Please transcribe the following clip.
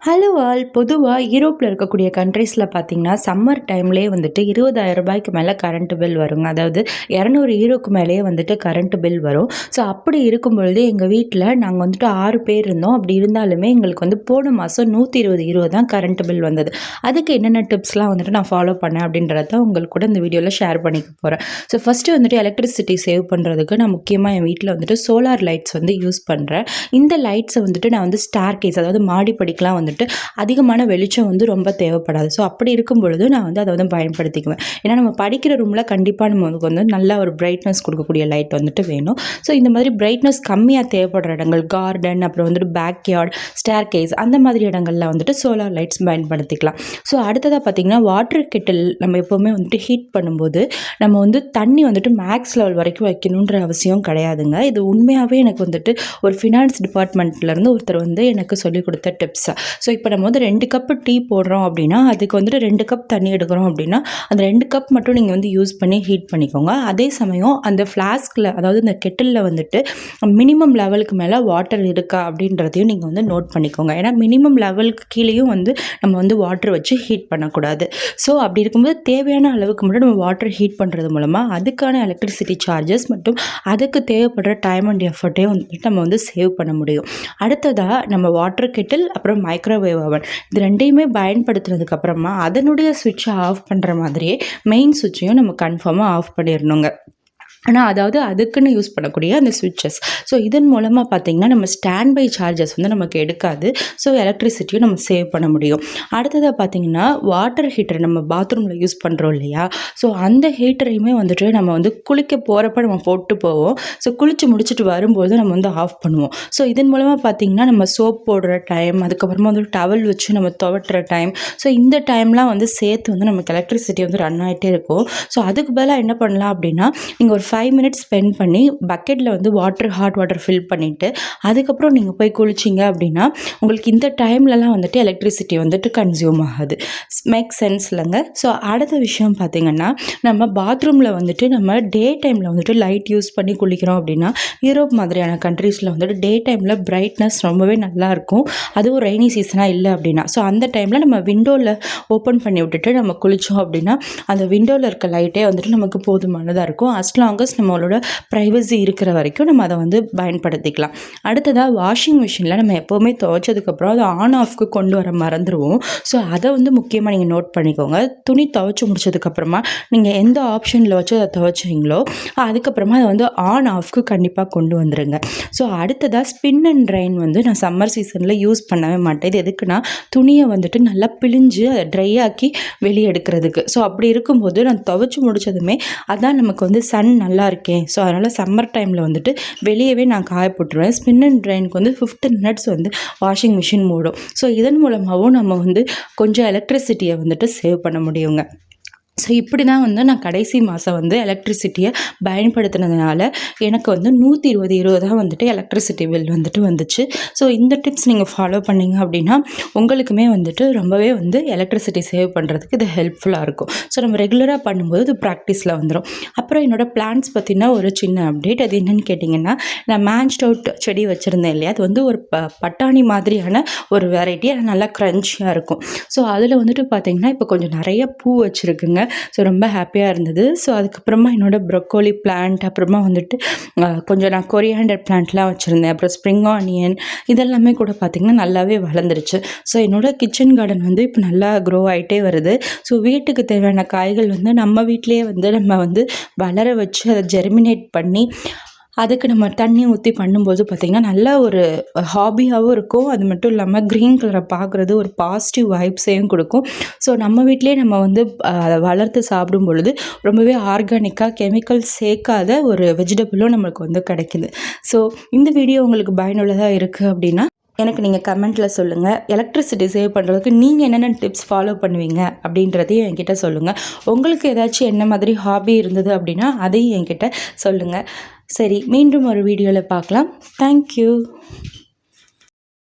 Hello all. பொதுவாக யூரோப்பில் இருக்கக்கூடிய கண்ட்ரீஸில் பார்த்தீங்கன்னா சம்மர் டைம்லேயே வந்துட்டு 20,000 ரூபாய்க்கு மேலே கரண்ட் பில் வருங்க. அதாவது 200 யூரோக்கு மேலேயே வந்துட்டு கரண்ட் பில் வரும். ஸோ அப்படி இருக்கும் பொழுது எங்கள் வீட்டில் நாங்கள் வந்துட்டு 6 பேர் இருந்தோம். அப்படி இருந்தாலுமே எங்களுக்கு வந்து போன மாதம் 120 யூரோ தான் கரண்ட் பில் வந்தது. அதுக்கு என்னென்ன டிப்ஸ்லாம் வந்துட்டு நான் ஃபாலோ பண்ணேன் அப்படின்றத உங்களுக்கு கூட இந்த வீடியோவில் ஷேர் பண்ணிக்க போகிறேன். ஸோ ஃபஸ்ட்டு வந்துட்டு எலக்ட்ரிசிட்டி சேவ் பண்ணுறதுக்கு நான் முக்கியமாக என் வீட்டில் வந்துட்டு சோலார் லைட்ஸ் வந்து யூஸ் பண்ணுறேன். இந்த லைட்ஸை வந்துட்டு நான் வந்து ஸ்டார் கேஸ், அதாவது மாடிப்படிக்கெலாம் வந்துட்டு அதிகமான வெளிச்சம் வந்து ரொம்ப தேவைப்படாது. ஸோ அப்படி இருக்கும் பொழுது நான் வந்து அதை வந்து பயன்படுத்திக்குவேன். ஏன்னா நம்ம படிக்கிற ரூமில் கண்டிப்பாக நமக்கு வந்து நல்ல ஒரு பிரைட்னஸ் கொடுக்கக்கூடிய லைட் வந்துட்டு வேணும். ஸோ இந்த மாதிரி பிரைட்னஸ் கம்மியாக தேவைப்படுற இடங்கள், கார்டன், அப்புறம் வந்துட்டு பேக்யார்ட், ஸ்டேர் கேஸ், அந்த மாதிரி இடங்களில் வந்துட்டு சோலார் லைட்ஸ் பயன்படுத்திக்கலாம். ஸோ அடுத்ததாக பார்த்திங்கன்னா வாட்டர் கெட்டில் நம்ம எப்போவுமே வந்துட்டு ஹீட் பண்ணும்போது நம்ம வந்து தண்ணி வந்துட்டு மேக்ஸ் லெவல் வரைக்கும் வைக்கணுன்ற அவசியம் கிடையாதுங்க. இது உண்மையாகவே எனக்கு வந்துட்டு ஒரு ஃபினான்ஸ் டிபார்ட்மெண்ட்லேருந்து ஒருத்தர் வந்து எனக்கு சொல்லிக் கொடுத்த டிப்ஸ். ஸோ இப்போ நம்ம வந்து 2 கப்பு டீ போடுறோம் அப்படின்னா அதுக்கு வந்துட்டு 2 கப் தண்ணி எடுக்கிறோம் அப்படின்னா அந்த 2 கப் மட்டும் நீங்கள் வந்து யூஸ் பண்ணி ஹீட் பண்ணிக்கோங்க. அதே சமயம் அந்த ஃப்ளாஸ்கில், அதாவது இந்த கெட்டிலில் வந்துட்டு மினிமம் லெவலுக்கு மேலே வாட்டர் இருக்கா அப்படின்றதையும் நீங்கள் வந்து நோட் பண்ணிக்கோங்க. ஏன்னா மினிமம் லெவலுக்கு கீழேயும் வந்து நம்ம வந்து வாட்டர் வச்சு ஹீட் பண்ணக்கூடாது. ஸோ அப்படி இருக்கும்போது தேவையான அளவுக்கு மட்டும் நம்ம வாட்டர் ஹீட் பண்ணுறது மூலமாக அதுக்கான எலக்ட்ரிசிட்டி சார்ஜஸ் மற்றும் அதுக்கு தேவைப்படுற டைம் அண்ட் எஃபர்ட்டையும் வந்துட்டு நம்ம வந்து சேவ் பண்ண முடியும். அடுத்ததாக நம்ம வாட்டர் கெட்டில் அப்புறம் மைக்ரோவேவ் ஓவன் இது ரெண்டையுமே பயன்படுத்துனதுக்கப்புறமா அதனுடைய சுவிட்சை ஆஃப் பண்ணுற மாதிரியே மெயின் சுவிட்சையும் நம்ம கன்ஃபார்மாக ஆஃப் பண்ணிடணுங்க. ஆனால் அதாவது அதுக்குன்னு யூஸ் பண்ணக்கூடிய அந்த சுவிட்சஸ். ஸோ இதன் மூலமாக பார்த்திங்கன்னா நம்ம ஸ்டாண்ட் பை சார்ஜஸ் வந்து நமக்கு எடுக்காது. ஸோ எலக்ட்ரிசிட்டியும் நம்ம சேவ் பண்ண முடியும். அடுத்ததாக பார்த்திங்கன்னா வாட்டர் ஹீட்டர் நம்ம பாத்ரூமில் யூஸ் பண்ணுறோம் இல்லையா? ஸோ அந்த ஹீட்டரையுமே வந்துட்டு நம்ம வந்து குளிக்க போகிறப்ப நம்ம போட்டு போவோம். ஸோ குளித்து முடிச்சுட்டு வரும்போது நம்ம வந்து ஆஃப் பண்ணுவோம். ஸோ இதன் மூலமாக பார்த்திங்கன்னா நம்ம சோப் போடுற டைம், அதுக்கப்புறமா வந்து டவல் வச்சு நம்ம துவட்டுற டைம், ஸோ இந்த டைம்லாம் வந்து சேர்த்து வந்து நமக்கு எலக்ட்ரிசிட்டி வந்து ரன் ஆகிட்டே இருக்கும். ஸோ அதுக்கு பதிலாக என்ன பண்ணலாம் அப்படின்னா, நீங்கள் ஒரு 5 மினிட்ஸ் ஸ்பெண்ட் பண்ணி பக்கெட்டில் வந்து ஹாட் வாட்டர் ஃபில் பண்ணிவிட்டு அதுக்கப்புறம் நீங்கள் போய் குளிச்சிங்க அப்படின்னா உங்களுக்கு இந்த டைம்லலாம் வந்துட்டு எலக்ட்ரிசிட்டி வந்துட்டு கன்சியூம் ஆகாது. மேக் சென்ஸ் இல்லைங்க. ஸோ அடுத்த விஷயம் பார்த்திங்கன்னா, நம்ம பாத்ரூமில் வந்துட்டு நம்ம டே டைமில் வந்துட்டு லைட் யூஸ் பண்ணி குளிக்கிறோம் அப்படின்னா யூரோப் மாதிரியான கண்ட்ரீஸில் வந்துட்டு டே டைமில் பிரைட்னஸ் ரொம்பவே நல்லாயிருக்கும். அதுவும் ரெய்னி சீசனாக இல்லை அப்படின்னா. ஸோ அந்த டைமில் நம்ம விண்டோவில் ஓப்பன் பண்ணி விட்டுட்டு நம்ம குளித்தோம் அப்படின்னா அந்த விண்டோவில் இருக்க லைட்டே வந்துட்டு நமக்கு போதுமானதாக இருக்கும். அஸ் லாங் அஸ் நம்மளோட ப்ரைவசி இருக்கிற வரைக்கும் நம்ம அதை வந்து பயன்படுத்திக்கலாம். அடுத்ததாக வாஷிங் மிஷினில் நம்ம எப்போவுமே துவைச்சதுக்கப்புறம் அதை ஆன் ஆஃப்க்கு கொண்டு வர மறந்துடுவோம். ஸோ அதை வந்து முக்கியமாக நீங்கள் நோட் பண்ணிக்கோங்க. துணி துவைச்சி முடிச்சதுக்கப்புறமா நீங்கள் எந்த ஆப்ஷனில் வச்சு அதை துவைச்சிங்களோ அதுக்கப்புறமா அதை வந்து ஆன் ஆஃப்க்கு கண்டிப்பாக கொண்டு வந்துடுங்க. ஸோ அடுத்ததாக ஸ்பின் அண்ட் ட்ரைன் வந்து நான் சம்மர் சீசனில் யூஸ் பண்ணவே மாட்டேன். இது எதுக்குன்னா துணியை வந்துட்டு நல்லா பிழிஞ்சு அதை ட்ரை ஆக்கி வெளியே எடுக்கிறதுக்கு. ஸோ அப்படி இருக்கும்போது நான் துவைச்சி முடித்ததுமே அதான் நமக்கு வந்து சன் நல்லா இருக்கேன். ஸோ அதனால் சம்மர் டைமில் வந்துட்டு வெளியவே நான் காய போட்டுருவேன். ஸ்பின் அண்ட் ட்ரைனுக்கு வந்து 15 மினிட்ஸ் வந்து வாஷிங் மிஷின் மூடும். ஸோ இதன் மூலமாகவும் நம்ம வந்து கொஞ்சம் எலக்ட்ரிசிட்டியை வந்துட்டு சேவ் பண்ண முடியுங்க. ஸோ இப்படி தான் வந்து நான் கடைசி மாதம் வந்து எலக்ட்ரிசிட்டியை பயன்படுத்தினதுனால எனக்கு வந்து 120 யூரோ தான் வந்துட்டு எலக்ட்ரிசிட்டி பில் வந்துட்டு வந்துச்சு. ஸோ இந்த டிப்ஸ் நீங்கள் ஃபாலோ பண்ணிங்க அப்படின்னா உங்களுக்குமே வந்துட்டு ரொம்பவே வந்து எலக்ட்ரிசிட்டி சேவ் பண்ணுறதுக்கு இது ஹெல்ப்ஃபுல்லாக இருக்கும். ஸோ நம்ம ரெகுலராக பண்ணும்போது இது ப்ராக்டிஸில் வந்துடும். அப்புறம் என்னோடய பிளான்ஸ் பற்றினா ஒரு சின்ன அப்டேட். அது என்னென்னு கேட்டிங்கன்னா, நான் மேன்ச்ட் அவுட் செடி வச்சுருந்தேன் இல்லையா? அது வந்து ஒரு பட்டாணி மாதிரியான ஒரு வெரைட்டி. அது நல்லா க்ரன்ச்சியாக இருக்கும். ஸோ அதில் வந்துட்டு பார்த்திங்கன்னா இப்போ கொஞ்சம் நிறைய பூ வச்சுருக்குங்க. ஸோ ரொம்ப ஹாப்பியாக இருந்தது. ஸோ அதுக்கப்புறமா என்னோடய ப்ரொக்கோலி பிளான்ட், அப்புறமா வந்துட்டு கொஞ்சம் நான் கொரியாண்டர் பிளான்ட்லாம் வச்சுருந்தேன். அப்புறம் ஸ்ப்ரிங் ஆனியன் இதெல்லாமே கூட பார்த்திங்கன்னா நல்லாவே வளர்ந்துருச்சு. ஸோ என்னோடய கிச்சன் கார்டன் வந்து இப்போ நல்லா க்ரோ ஆகிட்டே வருது. ஸோ வீட்டுக்கு தேவையான காய்கள் வந்து நம்ம வீட்டிலேயே வந்து நம்ம வந்து வளர வச்சு அதை ஜெர்மினேட் பண்ணி அதுக்கு நம்ம தண்ணி ஊற்றி பண்ணும்போது பார்த்திங்கன்னா நல்ல ஒரு ஹாபியாகவும் இருக்கும். அது மட்டும் இல்லாமல் க்ரீன் கலரை பார்க்குறது ஒரு பாசிட்டிவ் வைப்ஸையும் கொடுக்கும். ஸோ நம்ம வீட்டிலே நம்ம வந்து அதை வளர்த்து சாப்பிடும் பொழுது ரொம்பவே ஆர்கானிக்காக கெமிக்கல் சேர்க்காத ஒரு வெஜிடபிளும் நம்மளுக்கு வந்து கிடைக்குது. ஸோ இந்த வீடியோ உங்களுக்கு பயனுள்ளதாக இருக்குது அப்படின்னா எனக்கு நீங்கள் கமெண்ட்டில் சொல்லுங்கள். எலக்ட்ரிசிட்டி சேவ் பண்ணுறதுக்கு நீங்கள் என்னென்ன டிப்ஸ் ஃபாலோ பண்ணுவீங்க அப்படின்றதையும் என்கிட்ட சொல்லுங்கள். உங்களுக்கு ஏதாச்சும் என்ன மாதிரி ஹாபி இருந்தது அப்படின்னா அதையும் என்கிட்ட சொல்லுங்கள். சரி, மீண்டும் ஒரு வீடியோவில் பார்க்கலாம். தேங்க்யூ.